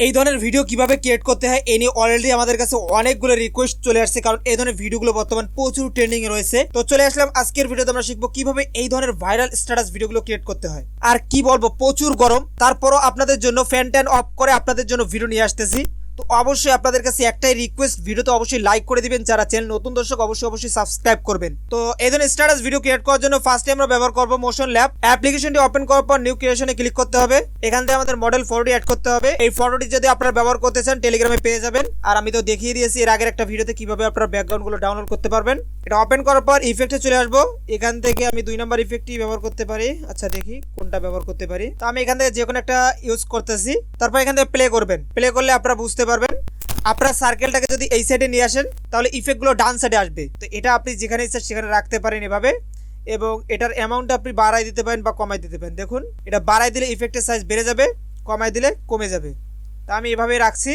এই ধরনের ভিডিও কিভাবে ক্রিয়েট করতে হয় এই নিয়ে অলরেডি আমাদের কাছে অনেকগুলো রিকোয়েস্ট চলে আসছে, কারণ এই ধরনের ভিডিওগুলো বর্তমান প্রচুর ট্রেন্ডিং এ রয়েছে। তো চলে আসলাম আজকের ভিডিওতে, আমরা শিখবো কিভাবে এই ধরনের ভাইরাল স্ট্যাটাস ভিডিওগুলো ক্রিয়েট করতে হয়। আর কি বলবো, প্রচুর গরম, তারপরও আপনাদের জন্য ফ্যান ট্যান অফ করে আপনাদের জন্য ভিডিও নিয়ে আসতেছি। তো অবশ্যই আপনাদের কাছে একটাই রিকোয়েস্ট, ভিডিওতে অবশ্যই লাইক করে দিবেন, যারা চ্যানেল নতুন দর্শক অবশ্যই সাবস্ক্রাইব করবেন। তো এই ধরনের স্ট্যাটাস ভিডিও ক্রিয়েট করার জন্য ফার্স্টে আমরা ব্যবহার করব মোশন ল্যাব অ্যাপ্লিকেশনটি। ওপেন করার পর নিউ ক্রিয়েশনে ক্লিক করতে হবে। এখান থেকে আমাদের মডেল ফটোটি অ্যাড করতে হবে। এই ফটোটি যদি আপনারা ব্যবহার করতে চান টেলিগ্রামে পেয়ে যাবেন, আর আমি তো দেখিয়ে দিয়েছি এর আগের একটা ভিডিওতে কিভাবে আপনারা ব্যাকগ্রাউন্ডগুলো ডাউনলোড করতে পারবেন। এটা ওপেন করার পর ইফেক্টে চলে আসবো। এখান থেকে আমি 2 নম্বর ইফেক্টটি ব্যবহার করতে পারি। আচ্ছা দেখি কোনটা ব্যবহার করতে পারি। তো আমি এখান থেকে যে কোনো একটা ইউজ করতেছি। তারপর এখান থেকে প্লে করবেন। প্লে করলে আপনারা বুঝতে পারবেন। আপনার সার্কেলটাকে যদি এই সাইডে নিয়ে আসেন তাহলে ইফেক্টগুলো ডান সাইডে আসবে। তো এটা আপনি যেখানে ইচ্ছা সেখানে রাখতে পারেন এভাবে, এবং এটার অ্যামাউন্টটা আপনি বাড়াই দিতে পারেন বা কমাই দিতে পারেন। দেখুন এটা বাড়াই দিলে ইফেক্টের সাইজ বেড়ে যাবে, কমাই দিলে কমে যাবে। তো আমি এভাবেই রাখছি,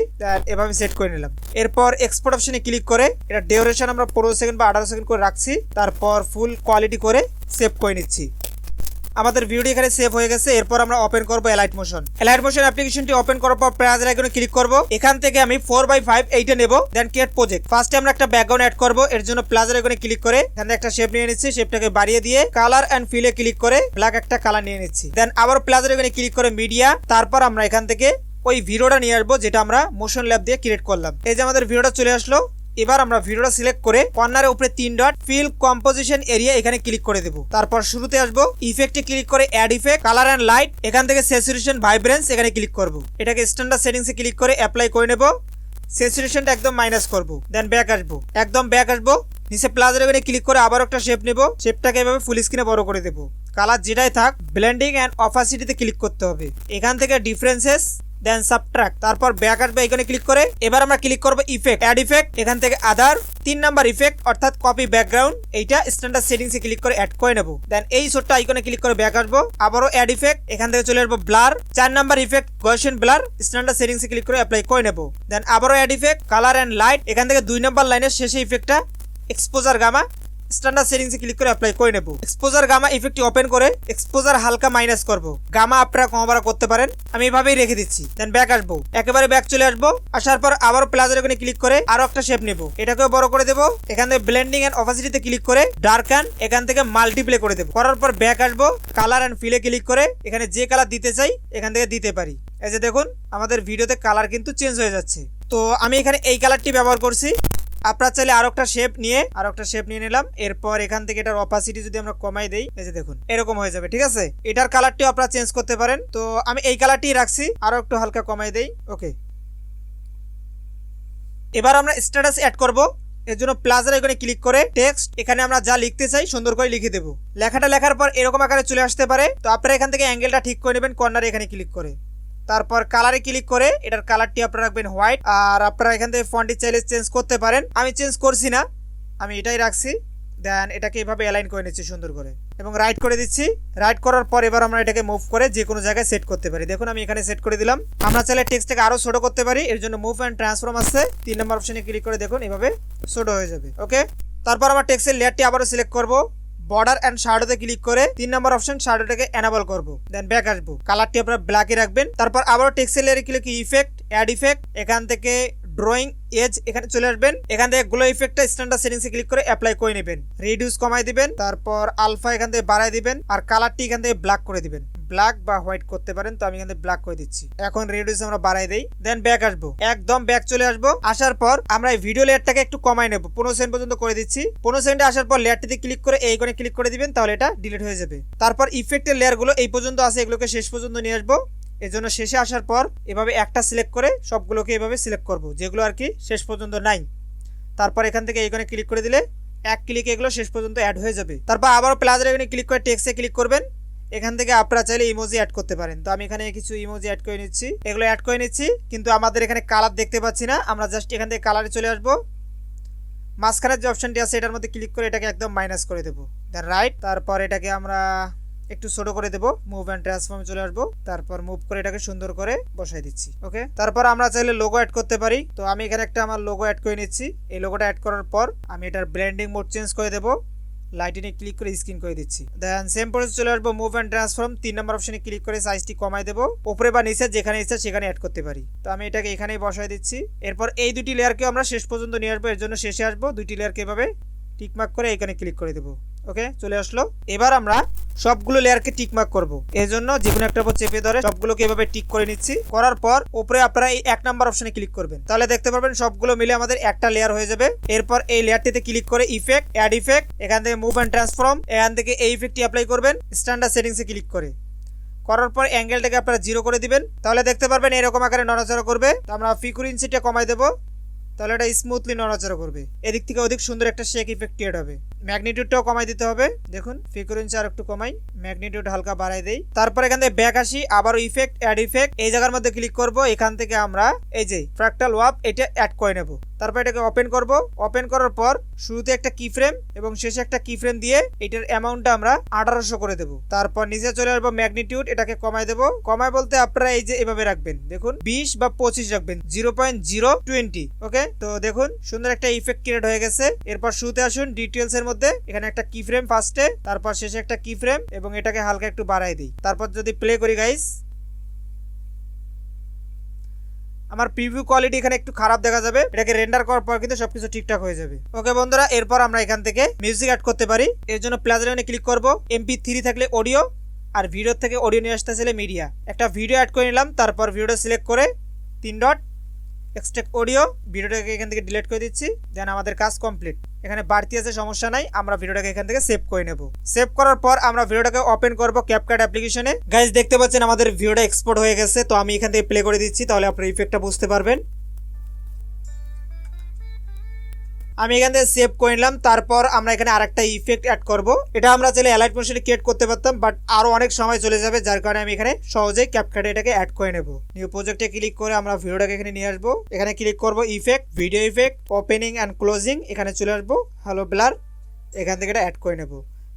এভাবে সেট করে নিলাম। এরপর এক্সপোর্ট অপশনে ক্লিক করে এটা ডিউরেশন আমরা 15 সেকেন্ড বা 18 সেকেন্ড করে রাখছি। তারপর ফুল কোয়ালিটি করে সেভ করে নিচ্ছি। আমাদের ভিডিওটি এখানে সেভ হয়ে গেছে। এরপর আমরা ওপেন করব এলাইট মোশন। এলাইট মোশন অ্যাপ্লিকেশনটি ওপেন করার পর প্লাস আইকনে ক্লিক করব। এখান থেকে আমি 4x5 এইটা নেব, দেন ক্রিয়েট প্রজেক্ট। ফার্স্টে আমরা একটা ব্যাকগ্রাউন্ড অ্যাড করব। এর জন্য প্লাস আইকনে ক্লিক করে এখানে একটা শেপ নিয়ে নিচ্ছি। শেপটাকে বাড়িয়ে দিয়ে কালার এন্ড ফিলে ক্লিক করে ব্ল্যাক একটা কালার নিয়ে নিচ্ছি। দেন আবার প্লাস আইকনে ক্লিক করে মিডিয়া। তারপর আমরা এখান থেকে ওই ভিডিওটা নিয়ে আসবো যেটা আমরা মোশন ল্যাব দিয়ে ক্রিয়েট করলাম। এই যে আমাদের ভিডিওটা চলে আসলো। এবার আমরা ভিডিওটা সিলেক্ট করে কর্নারের উপরে 3 ডট ফিল কম্পোজিশন এরিয়া এখানে ক্লিক করে দেব। তারপর শুরুতে আসবো, ইফেক্টে ক্লিক করে add effect colour and light. এখান থেকে স্যাচুরেশন ভাইব্রেন্স এখানে ক্লিক করব। এটাকে স্ট্যান্ডার্ড সেটিংসে ক্লিক করে অ্যাপ্লাই করে নেব। স্যাচুরেশনটা একদম মাইনাস করব। দেন ব্যাক আসবো, একদম ব্যাক আসবো। নিচে প্লাস এখানে ক্লিক করে আবার একটা শেপ নেব। শেপটাকে এভাবে ফুল স্ক্রিনে বড় করে দেব। কালার যেটাই থাক ব্লেন্ডিং এন্ড অপাসিটিতে ক্লিক করতে হবে। এখান থেকে ডিফারেন্সেস দেন সাবট্রাক্ট, তারপর ব্যাক আসবে এখানে ক্লিক করে। এবার আমরা ক্লিক করব ইফেক্ট অ্যাড ইফেক্ট। এখান থেকে আদার 3 নাম্বার ইফেক্ট অর্থাৎ কপি ব্যাকগ্রাউন্ড, এইটা স্ট্যান্ডার্ড সেটিংসে ক্লিক করে অ্যাড করে নেব। দেন এই ছোট্ট আইকনে ক্লিক করে ব্যাক আসবো। আবারও অ্যাড ইফেক্ট, এখান থেকে চলে আসবো blur 4 number effect gaussian blur, standard সেটিংসে ক্লিক করে অ্যাপ্লাই করে নেব। দেন আবারও add effect colour and light. এখান থেকে 2 নাম্বার লাইনের শেষে ইফেক্টটা এক্সপোজার গামা, স্ট্যান্ডার্ড সেটিংসে ক্লিক করে অ্যাপ্লাই করে নেব। এক্সপোজার গামা ইফেক্টটি ওপেন করে এক্সপোজার হালকা মাইনাস করব। গামা আপনারা কমাবাড়া করতে পারেন, আমি এভাবেই রেখে দিচ্ছি। দেন ব্যাক আসবো, একেবারে ব্যাক চলে আসবো। আসার পর আবারও প্লাসের ওখানে ক্লিক করে আরো একটা শেপ নেব। এটাকেও বড় করে দেবো। এখান থেকে ব্লেন্ডিং এন্ড অপাসিটিতে ক্লিক করে ডার্কান এখান থেকে মাল্টিপ্লে করে দেবো। করার পর ব্যাক আসবো, কালার এন্ড ফিলে ক্লিক করে এখানে যে কালার দিতে চাই এখান থেকে দিতে পারি। এই যে দেখুন আমাদের ভিডিওতে কালার কিন্তু চেঞ্জ হয়ে যাচ্ছে। তো আমি এখানে এই কালারটি ব্যবহার করছি। আপনারা চাইলে আরো একটা শেপ নিয়ে নিলাম। এরপর এখান থেকে এটার অপাসিটি যদি আমরা কমাই দেই, এই যে দেখুন এরকম হয়ে যাবে। ঠিক আছে, এটার কালারটিও আপনারা চেঞ্জ করতে পারেন। তো আমি এই কালারটি রাখছি, আরো একটু হালকা কমাই দেই। ওকে, এবার আমরা স্ট্যাটাস অ্যাড করব। এর জন্য প্লাসের আইকনে ক্লিক করে টেক্সট, এখানে আমরা যা লিখতে চাই সুন্দর করে লিখে দেব। লেখাটা লেখার পর এরকম আকারে চলে আসতে পারে। তো আপনারা এখান থেকে অ্যাঙ্গেলটা ঠিক করে নেবেন কর্নারে এখানে ক্লিক করে। তারপর কালারে ক্লিক করে এটার কালারটি আপনারা রাখবেন হোয়াইট। আর আপনারা এখান থেকে ফন্টটি চাইলে চেঞ্জ করতে পারেন, আমি চেঞ্জ করছি না, আমি এটাই রাখছি। দেন এটাকে এভাবে অ্যালাইন করে নিচ্ছি সুন্দর করে এবং রাইট করে দিচ্ছি। রাইট করার পর এবার আমরা এটাকে মুভ করে যে কোনো জায়গায় সেট করতে পারি। দেখুন আমি এখানে সেট করে দিলাম। আমরা চাইলে টেক্সটটাকে আরো ছোট করতে পারি, এর জন্য মুভ এন্ড ট্রান্সফর্ম আছে 3 নম্বর অপশনে ক্লিক করে দেখুন এভাবে ছোট হয়ে যাবে। ওকে, তারপর আমরা টেক্সটের লেয়ারটি আবারও সিলেক্ট করব। বর্ডার এন্ড শ্যাডোতে ক্লিক করে 3 নম্বর অপশন শ্যাডোটাকে এনেবল করব। দেন ব্যাক আসবো, কালারটি আপনারা ব্ল্যাকে রাখবেন। তারপর আবারও টেক্সটের লেয়ারে ক্লিক ইফেক্ট অ্যাড ইফেক্ট, এখান থেকে ড্রয়িং এজ এখানে চলে আসবেন। এখান থেকে গ্লো ইফেক্টটা স্ট্যান্ডার্ড সেটিংসে ক্লিক করে অ্যাপ্লাই করে নেবেন। রিডিউস কমাই দিবেন, তারপর আলফা এখান থেকে বাড়াই দিবেন, আর কালারটি এখান থেকে ব্ল্যাক করে দিবেন। ব্ল্যাক বা হোয়াইট করতে পারেন, তো আমি এখান থেকে ব্ল্যাক করে দিচ্ছি। এখন রিডিউস আমরা বাড়াই দেই। দেন ব্যাক আসবো, একদম ব্যাক চলে আসবো। আসার পর আমরা এই ভিডিও লেয়ারটাকে একটু কমাই নেব, 15 সেকেন্ড পর্যন্ত করে দিচ্ছি। 15 সেকেন্ডে আসার পর লেয়ারটিতে ক্লিক করে এই আইকনে ক্লিক করে দিবেন, তাহলে এটা ডিলিট হয়ে যাবে। তারপর ইফেক্টের লেয়ারগুলো এই পর্যন্ত আছে, এগুলোকে শেষ পর্যন্ত নিয়ে আসবো। এর জন্য শেষে আসার পর এভাবে একটা সিলেক্ট করে সবগুলোকে এভাবে সিলেক্ট করব, যেগুলো আর কি শেষ পর্যন্ত নাই। তারপর এখান থেকে এইখানে ক্লিক করে দিলে এক ক্লিকে এগুলো শেষ পর্যন্ত অ্যাড হয়ে যাবে। তারপর আবারও প্লাসের এখানে ক্লিক করে টেক্সটে ক্লিক করবেন। এখান থেকে আপনারা চাইলে ইমোজি অ্যাড করতে পারেন, তো আমি এখানে কিছু ইমোজি অ্যাড করে নিচ্ছি। এগুলো অ্যাড করে নিচ্ছি, কিন্তু আমাদের এখানে কালার দেখতে পাচ্ছি না। আমরা জাস্ট এখান থেকে কালারে চলে আসবো। মাঝখানের যে অপশনটি আছে এটার মধ্যে ক্লিক করে এটাকে একদম মাইনাস করে দেবো। দেন রাইট, তারপর এটাকে আমরা একটু ছোট করে দেব। মুভ এন্ড ট্রান্সফর্মে চলে আসবো। তারপর মুভ করে এটাকে সুন্দর করে বসাই দিচ্ছি। ওকে, তারপর আমরা চাইলে লোগো অ্যাড করতে পারি। তো আমি এখানে একটা আমার লোগো অ্যাড করে নিচ্ছি। এই লোগোটা অ্যাড করার পর আমি এটার ব্লেন্ডিং মোড চেঞ্জ করে দেব। লাইটিনে ক্লিক করে স্ক্রিন করে দিচ্ছি। দেন সেম প্রসেস চলে আসবো মুভ অ্যান্ড ট্রান্সফর্ম 3 নম্বর অপশনে ক্লিক করে সাইজটি কমাই দেবো, উপরে বা নিচে যেখানে ইচ্ছা সেখানে অ্যাড করতে পারি। তো আমি এটাকে এখানেই বসাই দিচ্ছি। এরপর এই দুটি লেয়ারকেও আমরা শেষ পর্যন্ত নিয়ে আসবো, এর জন্য শেষে আসবো, দুইটি লেয়ারকে এভাবে টিকমার্ক করে এখানে ক্লিক করে দেবো। ওকে, চলে আসলো। এবার আমরা সবগুলো লেয়ারকে টিকমার্ক করব, এর জন্য যে কোনো একটা উপর চেপে ধরে সবগুলোকে এভাবে টিক করে নিচ্ছি। করার পর উপরে আপনারা এই 1 নাম্বার অপশনে ক্লিক করবেন, তাহলে দেখতে পারবেন সবগুলো মিলে আমাদের একটা লেয়ার হয়ে যাবে। এরপর এই লেয়ারটিতে ক্লিক করে ইফেক্ট, অ্যাড ইফেক্ট, এখান থেকে মুভ অ্যান্ড ট্রান্সফর্ম, এখান থেকে এই ইফেক্টটি অ্যাপ্লাই করবেন স্ট্যান্ডার্ড সেটিংসে ক্লিক করে। করার পর অ্যাঙ্গেলটাকে আপনারা 0 করে দিবেন, তাহলে দেখতে পারবেন এরকম আকারে নড়াচড়া করবে। তো আমরা ফ্রিকোয়েন্সিটা কমাই দেবো, তাহলে এটা স্মুথলি নড়াচড়া করবে। এদিক থেকে ওদিক সুন্দর একটা শেক ইফেক্ট ক্রিয়েট হবে। ম্যাগনিটিউডটাও কমাই দিতে হবে, দেখুন ফ্রিকোয়েন্সি আর একটু কমাই, ম্যাগনিটিউড হালকা বাড়াই দেই। তারপর এখান থেকে ব্যাক আসি, আবারও ইফেক্ট, অ্যাড ইফেক্ট, এই জায়গার মধ্যে ক্লিক করব। এখান থেকে আমরা এই যে ফ্র্যাকটাল ওয়ার্প এটা অ্যাড করে নেব। তারপর এটাকে ওপেন করব। ওপেন করার পর শুরুতে একটা কি ফ্রেম এবং শেষে একটা কি ফ্রেম দিয়ে এটার অ্যামাউন্টটা আমরা 1800 করে দেব। তারপর নিচে চলে আসবো, ম্যাগনিটিউড এটাকে কমাই দেব। কমাই বলতে আপনারা এই যে এভাবে রাখবেন, দেখুন 20 বা 25 রাখবেন, 0.020। ওকে, তো দেখুন সুন্দর একটা ইফেক্ট ক্রিয়েট হয়ে গেছে। এরপর শুরুতে আসুন ডিটেলস এর মধ্যে, এখানে একটা কি ফ্রেম ফার্স্টে, তারপর শেষে একটা কি ফ্রেম এবং এটাকে হালকা একটু বাড়াই দিই। তারপর যদি প্লে করি গাইস, আমার প্রিভিউ কোয়ালিটি এখানে একটু খারাপ দেখা যাবে, এটাকে রেন্ডার করার পর কিন্তু সবকিছু ঠিকঠাক হয়ে যাবে। ওকে বন্ধুরা, এরপর আমরা এখান থেকে মিউজিক অ্যাড করতে পারি। এর জন্য প্লাস আইকনে ক্লিক করব, MP3 থাকলে অডিও, আর ভিডিও থেকে অডিও নিয়ে আসতে চাইলে মিডিয়া। একটা ভিডিও অ্যাড করে নিলাম, তারপর ভিডিওটা সিলেক্ট করে 3 ডট এক্সট্রাক্ট অডিও, ভিডিওটাকে এখান থেকে ডিলিট করে দিচ্ছি। দেন আমাদের কাজ কমপ্লিট। এখানে বাড়তি আছে, সমস্যা নাই, আমরা ভিডিওটাকে এখান থেকে সেভ করে নেব। সেভ করার পর আমরা ভিডিওটাকে ওপেন করব ক্যাপকাট অ্যাপ্লিকেশনে। গাইস দেখতে পাচ্ছেন আমাদের ভিডিওটা এক্সপোর্ট হয়ে গেছে। তো আমি এখান থেকে প্লে করে দিচ্ছি, তাহলে আপনারা ইফেক্টটা বুঝতে পারবেন। আমি এখান থেকে সেভ করে নিলাম। তারপর আমরা এখানে আরেকটা ইফেক্ট অ্যাড করব। এটা আমরা চাইলে অ্যালাইট মোশনে ক্রিয়েট করতে পারতাম, বাট আরো অনেক সময় চলে যাবে, যার কারণে আমি এখানে সহজেই ক্যাপকাটে এটাকে অ্যাড করে নেব। নিউ প্রজেক্টে ক্লিক করে আমরা ভিডিওটাকে এখানে নিয়ে আসবো। এখানে ক্লিক করব effect, video effect, opening and closing, এখানে চলে আসবো হ্যালো ব্লার, এখান থেকে এটা অ্যাড করে নেব।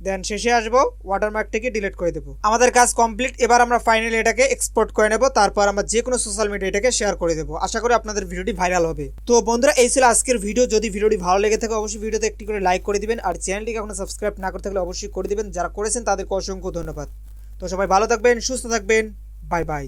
দেন শেষে আসবো, ওয়াটারমার্কটাকে ডিলিট করে দেবো। আমাদের কাজ কমপ্লিট। এবার আমরা ফাইনালি এটাকে এক্সপোর্ট করে নেব, তারপর আমরা যে কোনো সোশ্যাল মিডিয়া এটাকে শেয়ার করে দেবো। আশা করি আপনাদের ভিডিওটি ভাইরাল হবে। তো বন্ধুরা, এই ছিল আজকের ভিডিও। যদি ভিডিওটি ভালো লেগে থাকে অবশ্যই ভিডিওতে একটি করে লাইক করে দিবেন, আর চ্যানেলটিকে এখনো সাবস্ক্রাইব না করে থাকলে অবশ্যই করে দিবেন। যারা করেছেন তাদেরকে অসংখ্য ধন্যবাদ। তো সবাই ভালো থাকবেন, সুস্থ থাকবেন, বাই বাই।